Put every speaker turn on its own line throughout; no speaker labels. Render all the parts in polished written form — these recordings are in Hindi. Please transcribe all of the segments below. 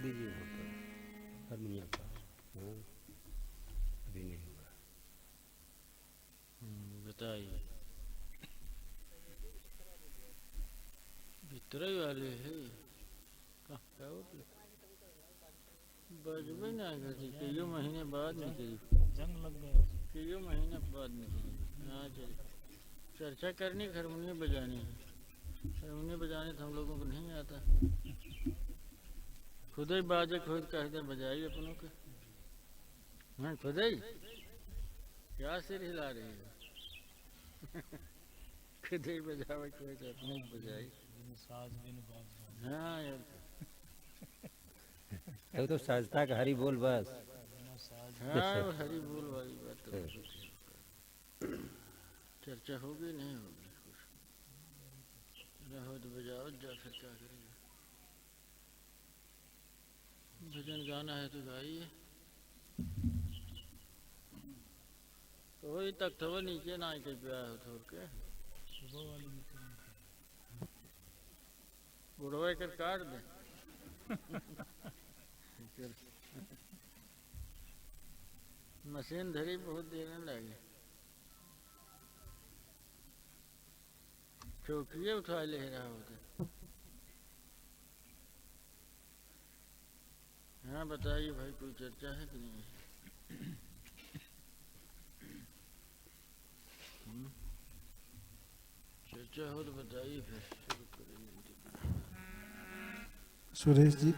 दीजिए वहाँ पर हारमोनियम का। हाँ अभी नहीं होगा।
बताइए। भीतर ही वाले है क्या होती बजबे ना करती कई महीने बाद निकली
जंग लग गया।
कई महीने बाद निकली। हाँ चलिए चर्चा करनी हारमोनियम बजानी है। हारमोनियम बजाने तो हम लोगों को नहीं आता। खुद ही बाजे खुद कहते बजाई अपनों के। हाँ खुद ही क्या सिर हिला रही है खुद ही बजावे कोई तो अपने बजाई।
बिन साज बिन बाज बाज।
हाँ यार
वो तो सजता का हरी बोल बस।
बिना साज
हाँ वो हरी बोल वाली बात तो बिल्कुल ठीक है। चर्चा होगी नहीं होगी कुछ रहो तो बजाओ जा फिर क्या करेंगे। भजन गाना है तो गाइए। कोई तक तो वो नीचे ना के पिया हो थोड़ के
सुबह वाली मीटिंग में
बुढ़वे कर काट दे मशीन धरी बहुत देने लगे। चौकिए उठा ले रहा होता। हाँ बताइए भाई कोई चर्चा है कि नहीं। चर्चा हो तो बताइए फिर शुरू करेंगे।
सुरेश जी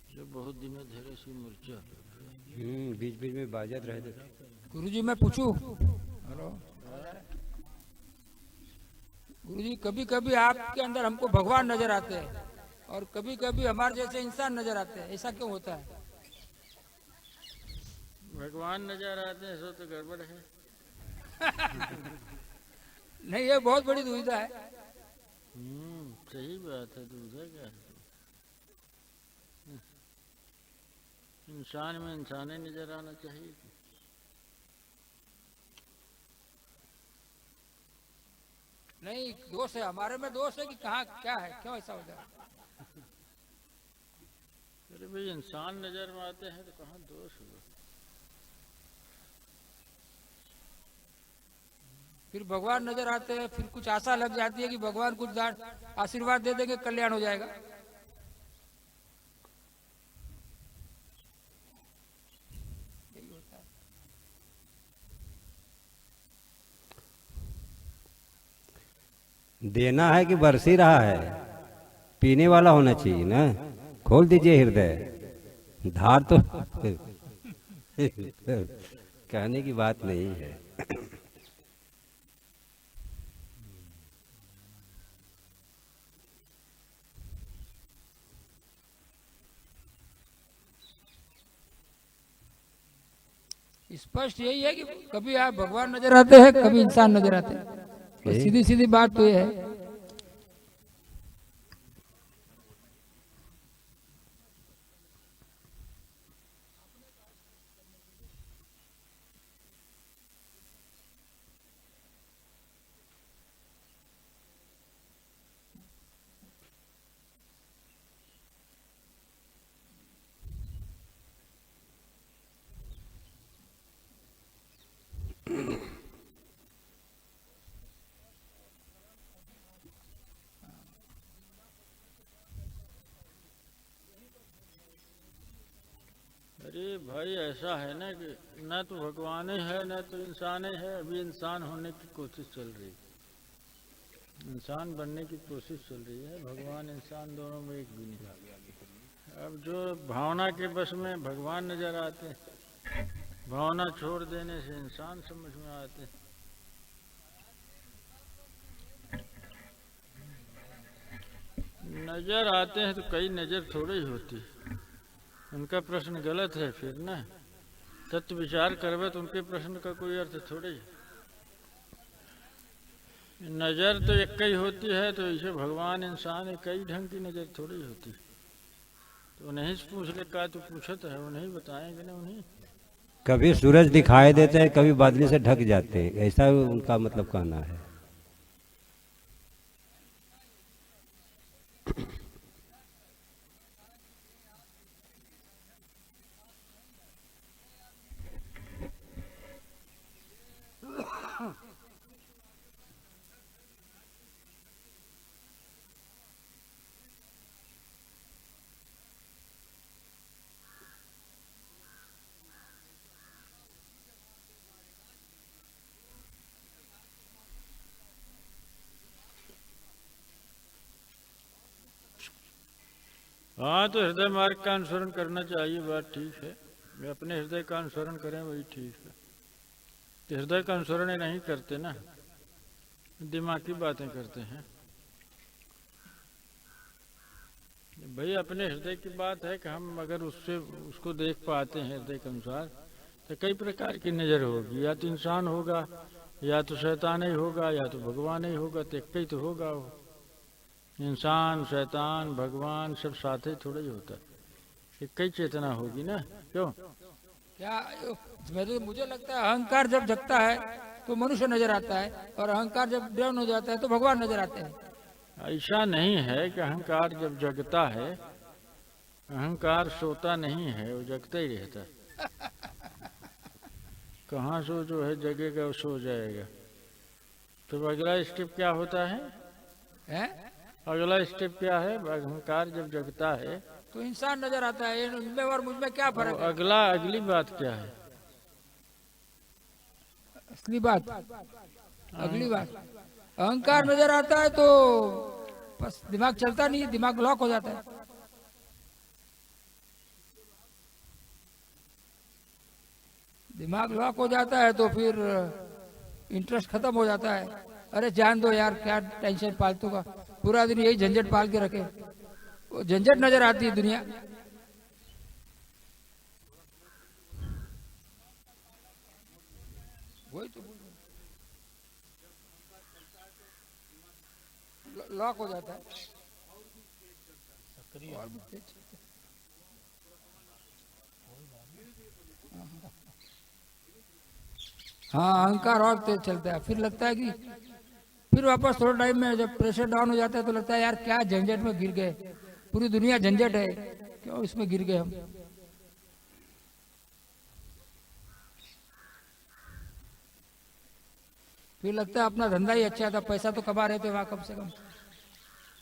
जो बहुत दिनों धरे सी मूर्छा।
बीच बीच में बाजत रहे थे।
गुरुजी मैं पूछूं? हेलो गुरुजी, कभी कभी आपके अंदर हमको भगवान नजर आते हैं और कभी कभी हमारे जैसे इंसान नजर आते हैं, ऐसा क्यों होता है?
भगवान नजर आते हैं सो तो गड़बड़ है।
नहीं, ये बहुत बड़ी दुविधा है।
सही बात है दूसरा क्या है। इंसान में इंसान ही नजर आना चाहिए।
नहीं, दोष है हमारे में, दोष है कि कहाँ क्या है, क्यों ऐसा हो जाए?
अरे भाई इंसान नजर में आते हैं तो कहाँ दोष हुआ।
फिर भगवान नजर आते हैं, फिर कुछ आशा लग जाती है कि भगवान कुछ आशीर्वाद दे देंगे, कल्याण हो जाएगा। यही होता है।
देना है कि बरस ही रहा है, पीने वाला होना चाहिए ना। खोल दीजिए हृदय, धार तो कहने की बात नहीं है।
स्पष्ट यही है कि कभी आप भगवान नजर आते हैं, कभी इंसान नजर आते हैं। सीधी सीधी बात तो ये है।
अरे भाई ऐसा है ना कि न तो भगवान ही है न तो इंसान ही है। अभी इंसान होने की कोशिश चल रही है, इंसान बनने की कोशिश चल रही है। भगवान इंसान दोनों में एक भी नहीं। अब जो भावना के बस में भगवान नजर आते हैं, भावना छोड़ देने से इंसान समझ में आते हैं। नजर आते हैं तो कई नजर थोड़ी ही होती, उनका प्रश्न गलत है फिर ना। तत्व विचार करवे तो उनके प्रश्न का कोई अर्थ थोड़ी है। नजर तो एक ही होती है, तो इसे भगवान इंसान है, कई ढंग की नजर थोड़ी होती। तो उन्हीं से पूछ ले का तो पूछत है, उन्हीं बताएंगे ना उन्हीं।
कभी सूरज दिखाई देते हैं, कभी बादली से ढक जाते हैं, ऐसा उनका मतलब कहना है।
हाँ, तो हृदय मार्ग का अनुसरण करना चाहिए, बात ठीक है। वे अपने हृदय का अनुसरण करें वही ठीक है। तो हृदय का अनुसरण ये नहीं करते ना, दिमाग की बातें करते हैं। भाई अपने हृदय की बात है कि हम अगर उससे उसको देख पाते हैं हृदय के अनुसार, तो कई प्रकार की नज़र होगी। या तो इंसान होगा, या तो शैतान ही होगा, या तो भगवान ही होगा, तो एक ही तो होगा वो। इंसान, शैतान, भगवान सब साथ ही थोड़ा ही होता है, एक ही चेतना होगी ना। क्यों?
क्या मुझे लगता है अहंकार जब जगता है तो मनुष्य नजर आता है, और अहंकार जब डाउन हो जाता है तो भगवान नजर आते हैं।
ऐसा नहीं है कि अहंकार जब जगता है, अहंकार सोता नहीं है, वो जगता ही रहता है। कहाँ सो जो है जगेगा वो सो जाएगा। तो अगला स्टेप क्या होता है?
हैं?
अगला स्टेप क्या है? अहंकार जब जगता है
तो इंसान नजर आता है, इनमें और मुझमें क्या
तो
फर्क है?
अगली बात क्या है?
असली बात, अगली बात, अहंकार नजर आता है तो बस दिमाग चलता नहीं, दिमाग ब्लॉक हो जाता है। दिमाग लॉक हो जाता है तो फिर इंटरेस्ट खत्म हो जाता है। अरे जान दो यार, क्या टेंशन फालतू का, पूरा दिन यही झंझट पाल के रखे, वो झंझट नजर आती है दुनिया। वही तो लॉक हो जाता है। और भी तेज चलता है। हाँ, अहंकार और तेज चलता है। फिर लगता है कि फिर वापस थोड़ा टाइम में जब प्रेशर डाउन हो जाता है तो लगता है यार क्या झंझट में गिर गए, पूरी दुनिया झंझट है, क्यों इसमें गिर गए हम। फिर लगता है अपना धंधा ही अच्छा था, पैसा तो कमा रहे थे वहां कम से कम,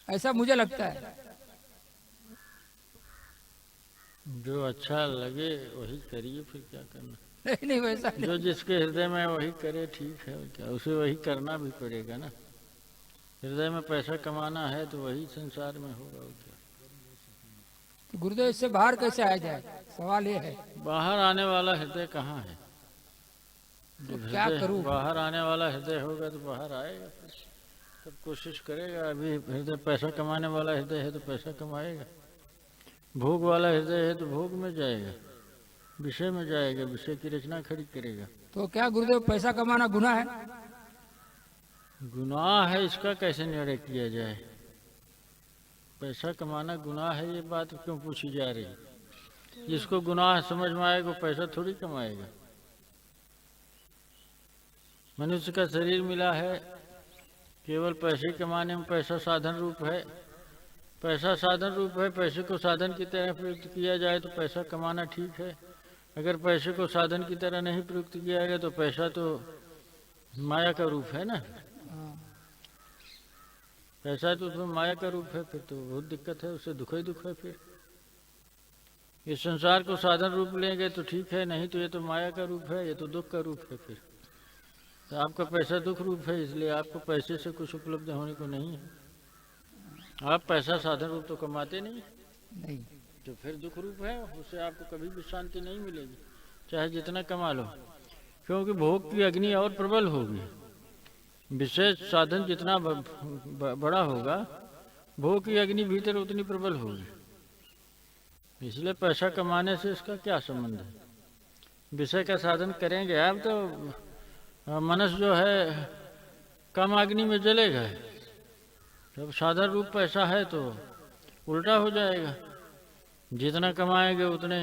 ऐसा मुझे लगता है।
जो अच्छा लगे वही करिए, फिर क्या करना।
नहीं नहीं, वैसा नहीं।
जो जिसके हृदय में वही करे, ठीक है, और क्या, उसे वही करना भी पड़ेगा ना। हृदय में पैसा कमाना है तो वही संसार में होगा, और क्या।
तो गुरुदेव इससे बाहर कैसे आया जाए, सवाल ये है।
बाहर आने वाला हृदय कहाँ है?
तो क्या करूं?
बाहर आने वाला हृदय होगा तो बाहर आएगा, फिर सब कोशिश करेगा। अभी हृदय पैसा कमाने वाला हृदय है तो पैसा कमाएगा, भोग वाला हृदय है तो भोग में जाएगा, विषय में जाएगा, विषय की रचना खड़ी करेगा।
तो क्या गुरुदेव पैसा कमाना गुनाह है?
गुनाह है, इसका कैसे निर्णय किया जाए? पैसा कमाना गुनाह है, ये बात क्यों पूछी जा रही है? जिसको गुनाह समझ में आएगा वो पैसा थोड़ी कमाएगा। मनुष्य का शरीर मिला है केवल पैसे कमाने में, पैसा साधन रूप है। पैसा साधन रूप है, पैसे को साधन की तरह प्रयुक्त किया जाए तो पैसा कमाना ठीक है। अगर पैसे को साधन की तरह नहीं प्रयुक्त किया गया तो पैसा तो माया का रूप है ना। पैसा तो उसमें माया का रूप है, फिर तो बहुत दिक्कत है, उससे दुख ही दुख है। फिर इस संसार को साधन रूप लेंगे तो ठीक है, नहीं तो ये तो माया का रूप है, ये तो दुख का रूप है। फिर तो आपका पैसा दुख रूप है, इसलिए आपको पैसे से कुछ उपलब्ध होने को नहीं है। आप पैसा साधन रूप तो कमाते नहीं, तो फिर दुख रूप है, उससे आपको कभी भी शांति नहीं मिलेगी, चाहे जितना कमा लो। क्योंकि भोग की अग्नि और प्रबल होगी। विशेष साधन जितना बड़ा होगा भोग की अग्नि भीतर उतनी प्रबल होगी। इसलिए पैसा कमाने से इसका क्या संबंध है। विषय का साधन करेंगे अब तो मनुष्य जो है कम अग्नि में जलेगा। जब साधन रूप पैसा है तो उल्टा हो जाएगा, जितना कमाएंगे उतने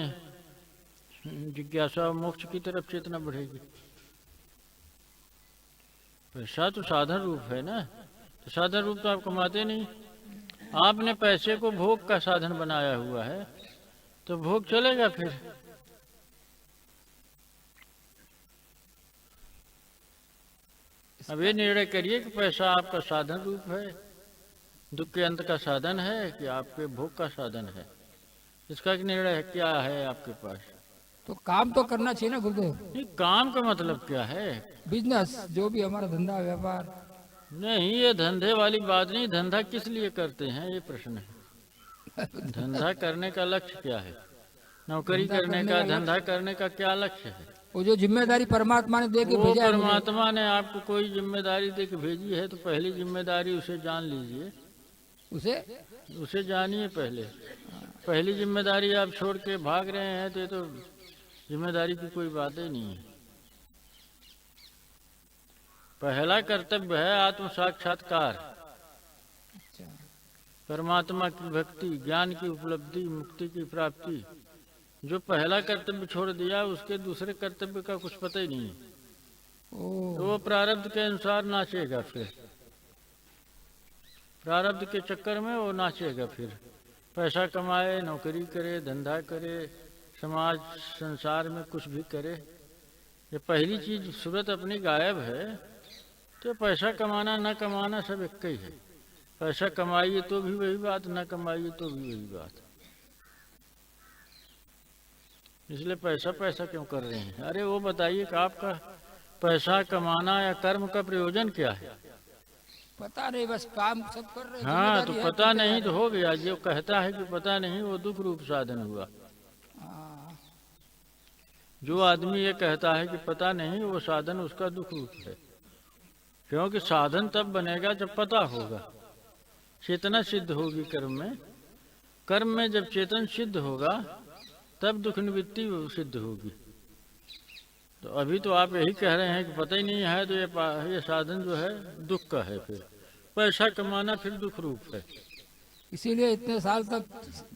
जिज्ञासा मोक्ष की तरफ चेतना बढ़ेगी। पैसा तो साधन रूप है ना, तो साधन रूप तो आप कमाते नहीं। आपने पैसे को भोग का साधन बनाया हुआ है तो भोग चलेगा। फिर अब ये निर्णय करिए कि पैसा आपका साधन रूप है, दुख के अंत का साधन है कि आपके भोग का साधन है। इसका निर्णय क्या है आपके पास।
तो काम तो करना चाहिए ना गुरुदेव।
नहीं, काम का मतलब क्या है।
बिजनेस जो भी हमारा धंधा व्यापार।
नहीं, ये धंधे वाली बात नहीं। धंधा किस लिए करते हैं ये प्रश्न है। धंधा करने का लक्ष्य क्या है। नौकरी करने का, धंधा करने का क्या लक्ष्य है।
वो जो जिम्मेदारी परमात्मा ने दे के
वो
भेजा है मुझे।
परमात्मा ने आपको कोई जिम्मेदारी दे के भेजी है तो पहली जिम्मेदारी उसे जान लीजिए। उसे जानिए पहले। पहली जिम्मेदारी आप छोड़ के भाग रहे हैं तो ये तो जिम्मेदारी की कोई बात ही नहीं है। पहला कर्तव्य है आत्म साक्षात्कार, परमात्मा की भक्ति, ज्ञान की उपलब्धि, मुक्ति की प्राप्ति। जो पहला कर्तव्य छोड़ दिया उसके दूसरे कर्तव्य का कुछ पता ही नहीं है। तो वो प्रारब्ध के अनुसार नाचेगा। फिर प्रारब्ध के चक्कर में वो नाचेगा। फिर पैसा कमाए, नौकरी करे, धंधा करे, समाज संसार में कुछ भी करे। ये पहली चीज सूरत अपनी गायब है तो पैसा कमाना न कमाना सब एक ही है। पैसा कमाइए तो भी वही बात, न कमाइए तो भी वही बात। इसलिए पैसा पैसा क्यों कर रहे हैं। अरे वो बताइए कि आपका पैसा कमाना या कर्म का प्रयोजन क्या है।
पता नहीं, बस काम सब कर रहे हैं।
हाँ, तो
जिम्मेदारी है,
पता नहीं तो हो गया। जो कहता है कि पता नहीं वो दुख रूप साधन हुआ।
हाँ।
जो आदमी ये कहता है कि पता नहीं, वो साधन उसका दुख रूप है। क्योंकि साधन तब बनेगा जब पता होगा, चेतना सिद्ध होगी कर्म में। कर्म में जब चेतन सिद्ध होगा तब दुख निवृत्ति सिद्ध होगी। तो अभी तो आप यही कह रहे हैं कि पता ही नहीं है, तो ये साधन जो है दुख का है। फिर पैसा कमाना फिर दुख रूप है।
इसीलिए इतने साल तक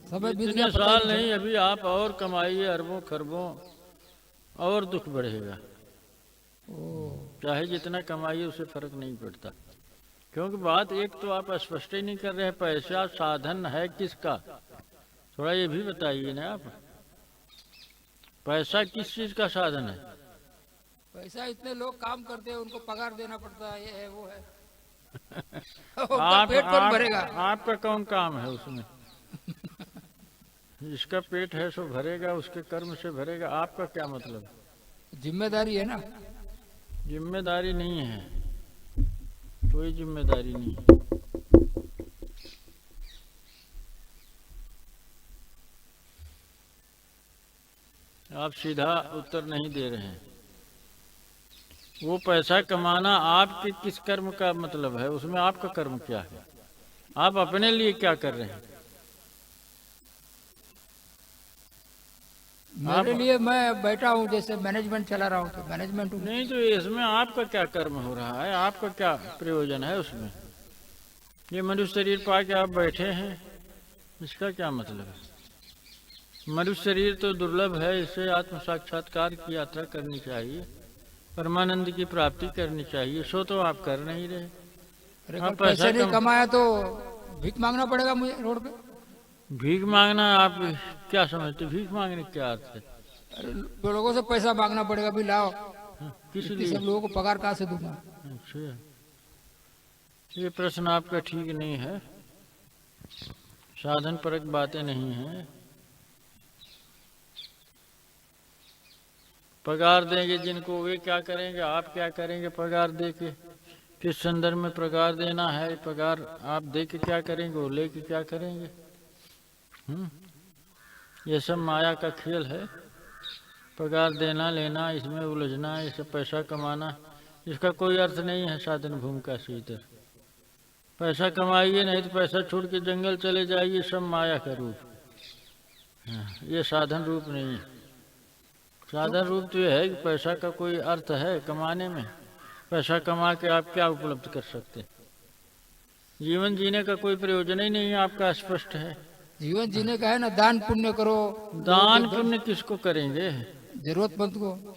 समय बीत गया।
इतने साल नहीं, अभी आप और कमाइए अरबों खरबों और दुख बढ़ेगा। चाहे जितना कमाइए उससे फर्क नहीं पड़ता। क्योंकि बात एक तो आप स्पष्ट ही नहीं कर रहे हैं। पैसा साधन है किसका, थोड़ा ये भी बताइए ना आप। पैसा किस चीज का साधन है।
पैसा इतने लोग काम करते हैं, उनको पगार देना पड़ता है, ये है वो है।
आप,
पेट कौन भरेगा।
आपका कौन काम है उसमें। जिसका पेट है सो भरेगा, उसके कर्म से भरेगा। आपका क्या मतलब।
जिम्मेदारी है ना।
जिम्मेदारी नहीं है, कोई जिम्मेदारी नहीं है। आप सीधा उत्तर नहीं दे रहे हैं। वो पैसा कमाना आपके किस कर्म का मतलब है, उसमें आपका कर्म क्या है। आप अपने लिए क्या कर रहे हैं।
मेरे लिए मैं बैठा हूँ, जैसे मैनेजमेंट चला रहा हूँ तो मैनेजमेंट हूँ।
नहीं, तो इसमें आपका क्या कर्म हो रहा है, आपका क्या प्रयोजन है उसमें। ये मनुष्य शरीर पा के आप बैठे हैं, इसका क्या मतलब है। मनुष्य शरीर तो दुर्लभ है, इसे आत्म साक्षात्कार की यात्रा करनी चाहिए, परमानंद की प्राप्ति करनी चाहिए। सो तो आप कर नहीं रहे।
अरे पैसे नहीं कमाया तो भीख मांगना पड़ेगा मुझे रोड पे।
भीख मांगना आप क्या समझते, भीख मांगने का क्या अर्थ है।
अरे लोगों से पैसा मांगना पड़ेगा, भी लाओ।
किस
इतने
लिए।
सब लोगों को पगार कहाँ से दूंगा।
अच्छा, ये प्रश्न आपका ठीक नहीं है। साधन परक बातें नहीं हैं। पगार देंगे जिनको, वे क्या करेंगे, आप क्या करेंगे पगार दे के। किस संदर्भ में पगार देना है, पगार आप दे के क्या करेंगे, वो ले के क्या करेंगे। ये सब माया का खेल है। पगार देना लेना, इसमें उलझना, ये सब पैसा कमाना, इसका कोई अर्थ नहीं है साधन भूमिका से इधर। पैसा कमाइए, नहीं तो पैसा छोड़ के जंगल चले जाइए, सब माया का रूप। हाँ, ये साधन रूप नहीं है। साधन रूप तो ये है कि पैसा का कोई अर्थ है कमाने में। पैसा कमा के आप क्या उपलब्ध कर सकते हैं? जीवन जीने का कोई प्रयोजन ही नहीं है आपका, स्पष्ट है।
जीवन जीने का है ना, दान पुण्य करो।
दान पुण्य किसको करेंगे?
जरूरतमंद को।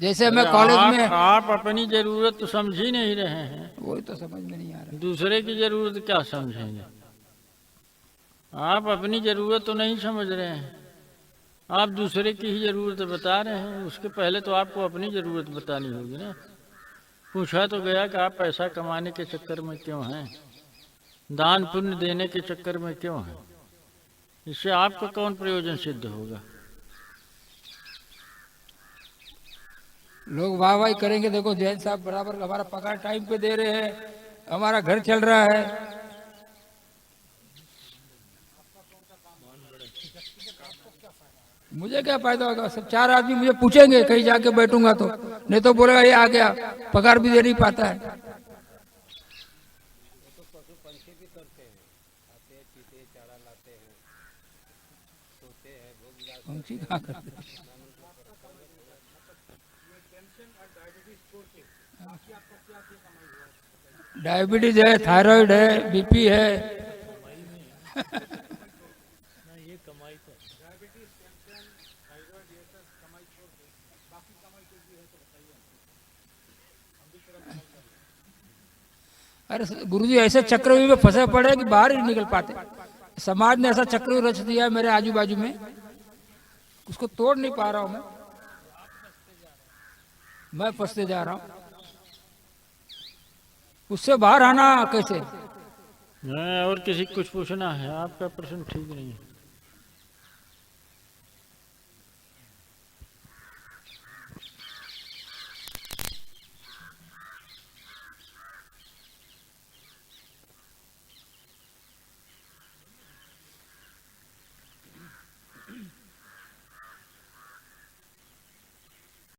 जैसे मैं कॉलेज में,
आप अपनी जरूरत तो समझ ही नहीं रहे हैं,
वही तो समझ में नहीं आ रहा।
दूसरे की जरूरत क्या समझेंगे? आप अपनी जरूरत तो नहीं समझ रहे हैं, आप दूसरे की ही जरूरत बता रहे हैं। उसके पहले तो आपको अपनी जरूरत बतानी होगी ना। पूछा तो गया कि आप पैसा कमाने के चक्कर में क्यों हैं, दान पुण्य देने के चक्कर में क्यों हैं? इससे आपको कौन प्रयोजन सिद्ध होगा?
लोग वाह वाही करेंगे, देखो जैन साहब बराबर हमारा पगार टाइम पे दे रहे हैं, हमारा घर चल रहा है। मुझे क्या फायदा होगा? सब चार आदमी मुझे पूछेंगे कहीं जाके बैठूंगा तो, नहीं तो बोलेगा ये आ गया, पगार भी दे नहीं पाता है। पंछी कहाँ करते हैं? डायबिटीज है, थायराइड है, बीपी है।
ये कमाई तो
अरे गुरुजी ऐसे चक्रव्यूह में फंसे पड़े कि बाहर ही निकल पाते। समाज ने ऐसा चक्रव्यूह रच दिया है मेरे आजू बाजू में, उसको तोड़ नहीं पा रहा हूं मैं फंसते जा रहा हूं। उससे बाहर आना कैसे?
और किसी को कुछ पूछना है? आपका प्रश्न ठीक नहीं है।